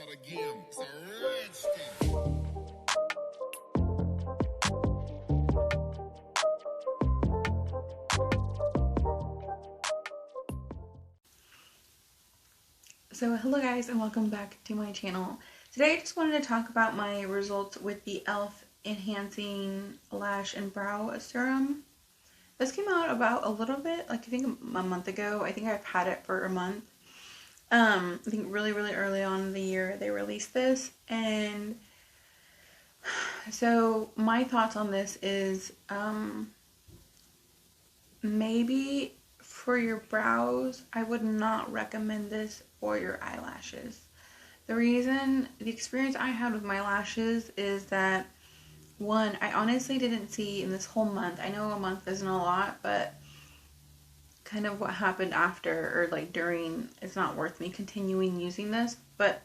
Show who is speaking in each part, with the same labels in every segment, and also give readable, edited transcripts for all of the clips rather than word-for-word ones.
Speaker 1: again. It's a redskin.
Speaker 2: So hello guys and welcome back to my channel. Today I just wanted to talk about my results with the e.l.f. Enhancing Lash and Brow Serum. This came out about a little bit, like I think a month ago. I think I've had it for a month. I think really early on in the year they released this, and so my thoughts on this is maybe for your brows, I would not recommend this for your eyelashes. The experience I had with my lashes is that, one, I honestly didn't see in this whole month, I know a month isn't a lot, but kind of what happened after or like during, it's not worth me continuing using this. But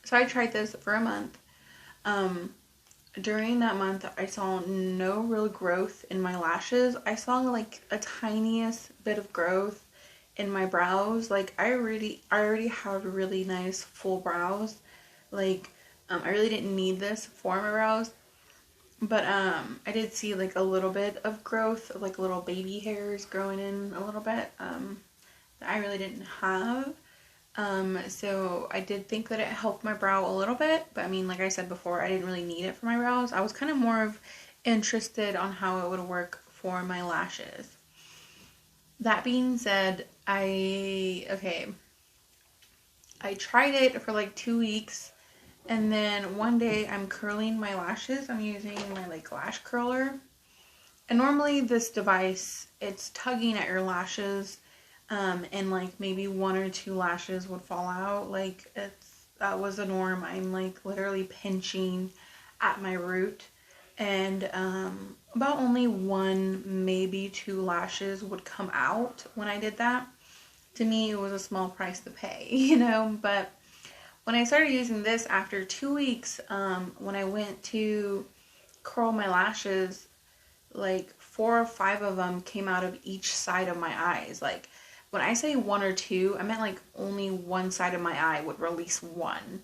Speaker 2: so I tried this for a month. During that month I saw no real growth in my lashes. I saw like a tiniest bit of growth in my brows. Like I already have really nice full brows. Like I really didn't need this for my brows. But I did see like a little bit of growth, like little baby hairs growing in a little bit that I really didn't have. So I did think that it helped my brow a little bit, but I mean, like I said before, I didn't really need it for my brows. I was kind of more of interested on how it would work for my lashes. That being said, I tried it for like 2 weeks, and then one day I'm curling my lashes. I'm using my like lash curler, and normally this device, it's tugging at your lashes, and like maybe 1 or 2 lashes would fall out. Like that was the norm. I'm like literally pinching at my root, and about only 1, maybe 2 lashes would come out when I did that. To me, it was a small price to pay, you know. But when I started using this after 2 weeks, when I went to curl my lashes, like 4 or 5 of them came out of each side of my eyes. Like when I say 1 or 2, I meant like only one side of my eye would release 1.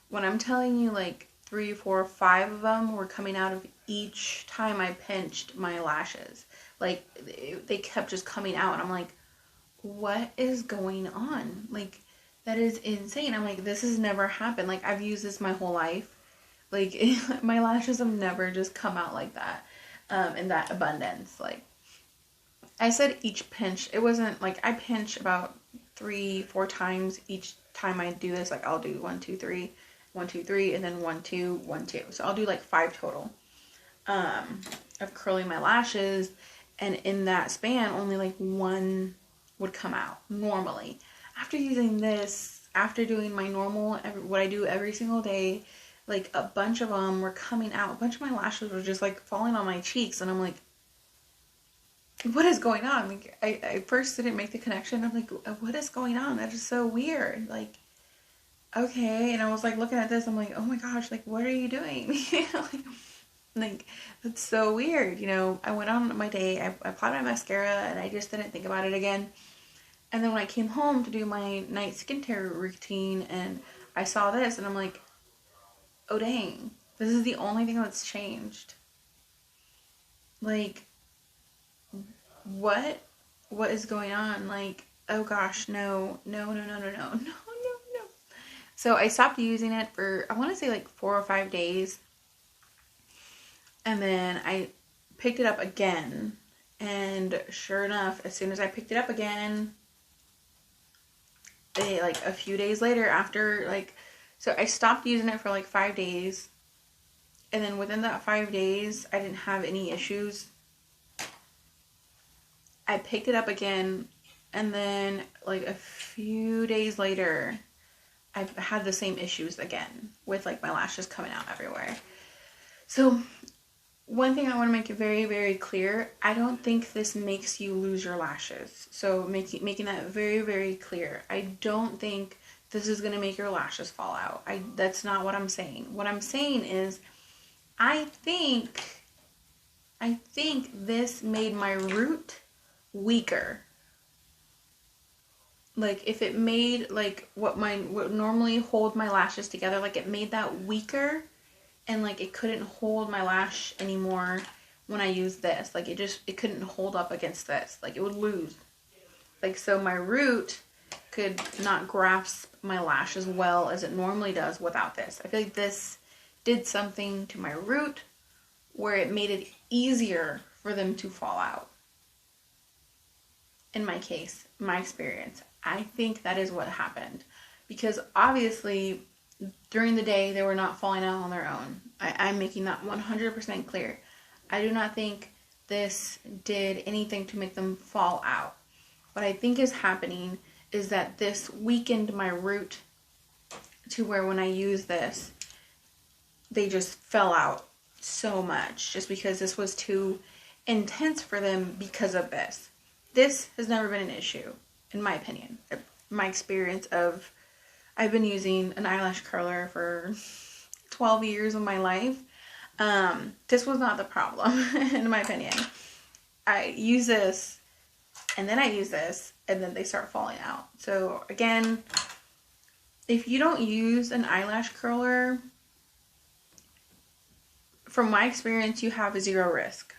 Speaker 2: When I'm telling you like 3, 4, 5 of them were coming out of each time I pinched my lashes. Like they kept just coming out, and I'm like, what is going on? Like, that is insane. I'm like, this has never happened. Like, I've used this my whole life. Like, my lashes have never just come out like that, in that abundance. Like, I said each pinch. It wasn't like I pinch about 3, 4 times each time I do this. Like, I'll do 1, 2, 3, 1, 2, 3, and then 1, 2, 1, 2. So I'll do like 5 total of curling my lashes, and in that span, only like 1 would come out normally. After using this, after doing my normal, what I do every single day, like a bunch of them were coming out. A bunch of my lashes were just like falling on my cheeks, and I'm like, what is going on? Like I first didn't make the connection. I'm like, what is going on? That is so weird. Like, okay. And I was like looking at this, I'm like, oh my gosh, like what are you doing? like that's so weird. You know, I went on my day, I applied my mascara, and I just didn't think about it again. And then when I came home to do my night skincare routine, and I saw this, and I'm like, oh dang, this is the only thing that's changed. Like, what is going on? Like, oh gosh, no. So I stopped using it for, I want to say like 4 or 5 days, and then I picked it up again, and sure enough, as soon as I picked it up again, like a few days later, after like, so I stopped using it for like 5 days, and then within that 5 days I didn't have any issues. I picked it up again, and then like a few days later I've had the same issues again with like my lashes coming out everywhere. So one thing I want to make it very clear, I don't think this makes you lose your lashes. So making that very clear. I don't think this is going to make your lashes fall out. That's not what I'm saying. What I'm saying is I think this made my root weaker. like if it made like what normally hold my lashes together, like it made that weaker, and like it couldn't hold my lash anymore when I used this. Like it couldn't hold up against this. Like it would lose. Like so my root could not grasp my lash as well as it normally does without this. I feel like this did something to my root where it made it easier for them to fall out. In my case, my experience, I think that is what happened, because obviously during the day they were not falling out on their own. I'm making that 100% clear. I do not think this did anything to make them fall out. What I think is happening is that this weakened my root to where when I use this, they just fell out so much just because this was too intense for them because of this. This has never been an issue, in my opinion. My experience of, I've been using an eyelash curler for 12 years of my life. This was not the problem, in my opinion. I use this, and then I use this, and then they start falling out. So again, if you don't use an eyelash curler, from my experience, you have zero risk.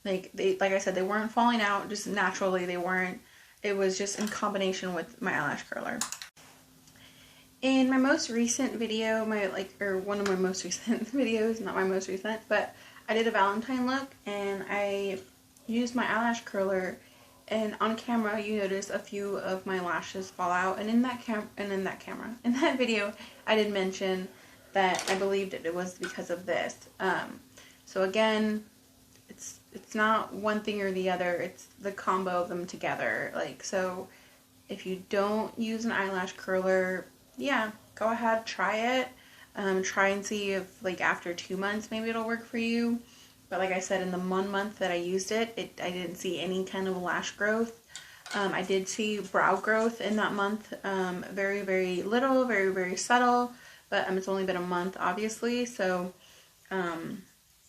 Speaker 2: Like I said, they weren't falling out just naturally. They weren't. It was just in combination with my eyelash curler. In my most recent video, one of my most recent videos, not my most recent, but I did a Valentine look and I used my eyelash curler, and on camera you notice a few of my lashes fall out, and in that video I did mention that I believed it was because of this. So again, it's not one thing or the other, it's the combo of them together. Like, so if you don't use an eyelash curler, yeah, go ahead, try it. Try and see if like after 2 months maybe it'll work for you. But like I said, in the 1 month that I used it, I didn't see any kind of lash growth. I did see brow growth in that month, very, very little, very, very subtle, but it's only been a month, obviously. So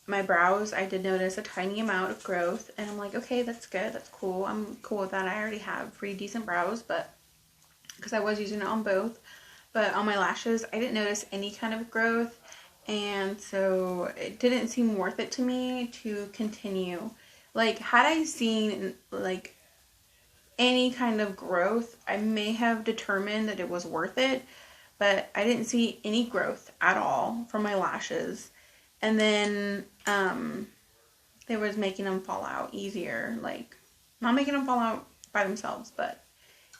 Speaker 2: my brows, I did notice a tiny amount of growth, and I'm like, okay, that's good, that's cool, I'm cool with that. I already have pretty decent brows, but because I was using it on both. But on my lashes, I didn't notice any kind of growth, and so it didn't seem worth it to me to continue. Like, had I seen like any kind of growth, I may have determined that it was worth it, but I didn't see any growth at all from my lashes. And then it was making them fall out easier. Like, not making them fall out by themselves, but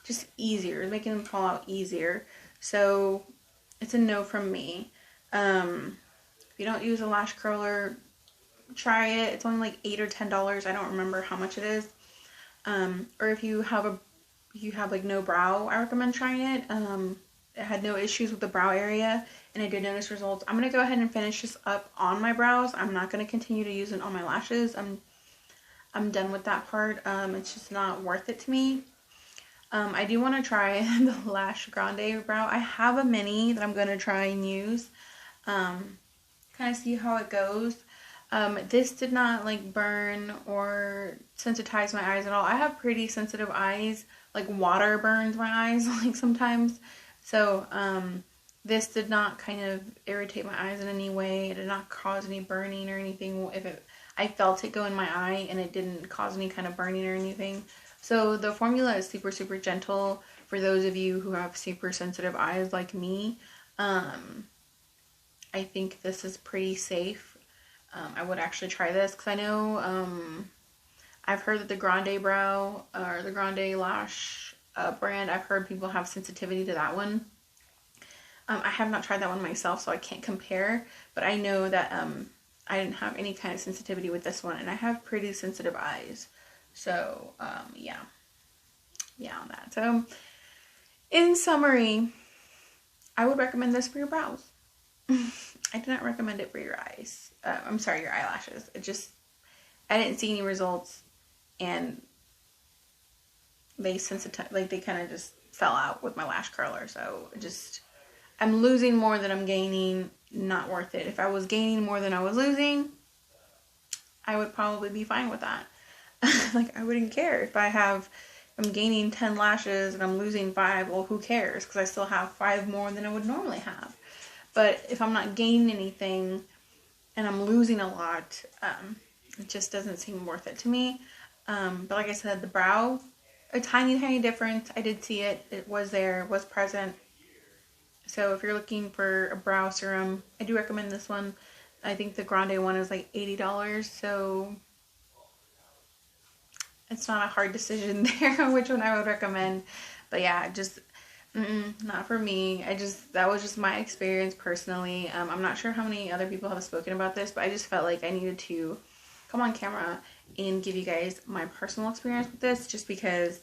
Speaker 2: just easier, making them fall out easier. So it's a no from me. If you don't use a lash curler, try it. It's only like $8 or $10. I don't remember how much it is. Or if you have like no brow, I recommend trying it. I had no issues with the brow area, and I did notice results. I'm going to go ahead and finish this up on my brows. I'm not going to continue to use it on my lashes. I'm done with that part. It's just not worth it to me. I do want to try the Lash Grande brow. I have a mini that I'm going to try and use. Kind of see how it goes. This did not like burn or sensitize my eyes at all. I have pretty sensitive eyes. Like, water burns my eyes like sometimes. So this did not kind of irritate my eyes in any way. It did not cause any burning or anything. I felt it go in my eye, and it didn't cause any kind of burning or anything. So the formula is super, super gentle for those of you who have super sensitive eyes like me. I think this is pretty safe. I would actually try this because I know I've heard that the Grande brow or the Grande lash brand, I've heard people have sensitivity to that one. I have not tried that one myself, so I can't compare, but I know that I didn't have any kind of sensitivity with this one, and I have pretty sensitive eyes. So, yeah, on that. So, in summary, I would recommend this for your brows. I do not recommend it for your eyes. I'm sorry, your eyelashes. I didn't see any results, and they kind of just fell out with my lash curler. So, I'm losing more than I'm gaining. Not worth it. If I was gaining more than I was losing, I would probably be fine with that. Like, I wouldn't care if I have I'm gaining 10 lashes and I'm losing 5, well, who cares? Because I still have 5 more than I would normally have. But if I'm not gaining anything and I'm losing a lot, it just doesn't seem worth it to me. But like I said, the brow, a tiny, tiny difference. I did see it. It was there, it was present. So if you're looking for a brow serum, I do recommend this one. I think the Grande one is like $80, so it's not a hard decision there on which one I would recommend. But yeah, just not for me. That was just my experience personally. I'm not sure how many other people have spoken about this, but I just felt like I needed to come on camera and give you guys my personal experience with this, just because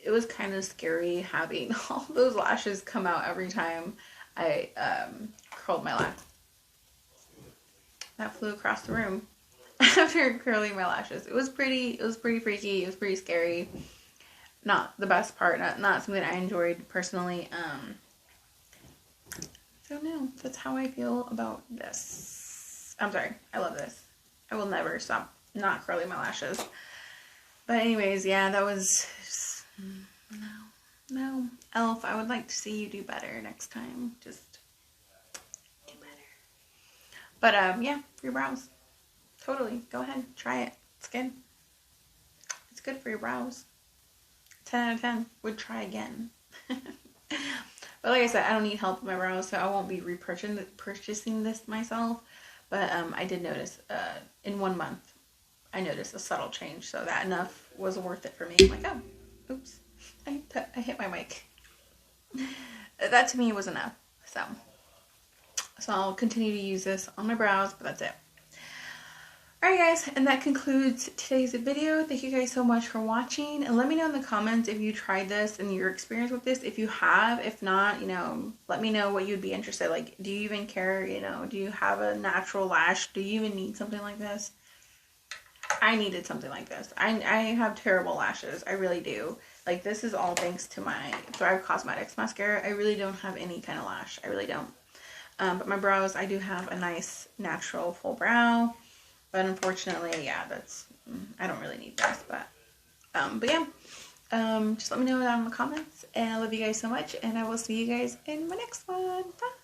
Speaker 2: it was kind of scary having all those lashes come out every time I curled my lash. That flew across the room after curling my lashes. It was pretty freaky. It was pretty scary. Not the best part. Not something I enjoyed personally. So no, that's how I feel about this. I'm sorry. I love this. I will never stop not curling my lashes. But anyways, yeah, that was just, no. Elf, I would like to see you do better next time. Just do better. But yeah, for your brows. Totally. Go ahead. Try it. It's good. It's good for your brows. 10 out of 10. Would try again. But like I said, I don't need help with my brows, so I won't be purchasing this myself. But I did notice in 1 month, I noticed a subtle change. So that enough was worth it for me. I'm like, oh, oops. I hit my mic. That to me was enough. So I'll continue to use this on my brows, but that's it. Alright guys, and that concludes today's video. Thank you guys so much for watching, and let me know in the comments if you tried this and your experience with this. If you have, if not, let me know what you'd be interested in. Like, do you even care, do you have a natural lash? Do you even need something like this? I needed something like this. I have terrible lashes. I really do. Like, this is all thanks to my Thrive Cosmetics mascara. I really don't have any kind of lash. I really don't. But my brows, I do have a nice natural full brow. But unfortunately, yeah, I don't really need this, but yeah, just let me know down in the comments, and I love you guys so much, and I will see you guys in my next one. Bye!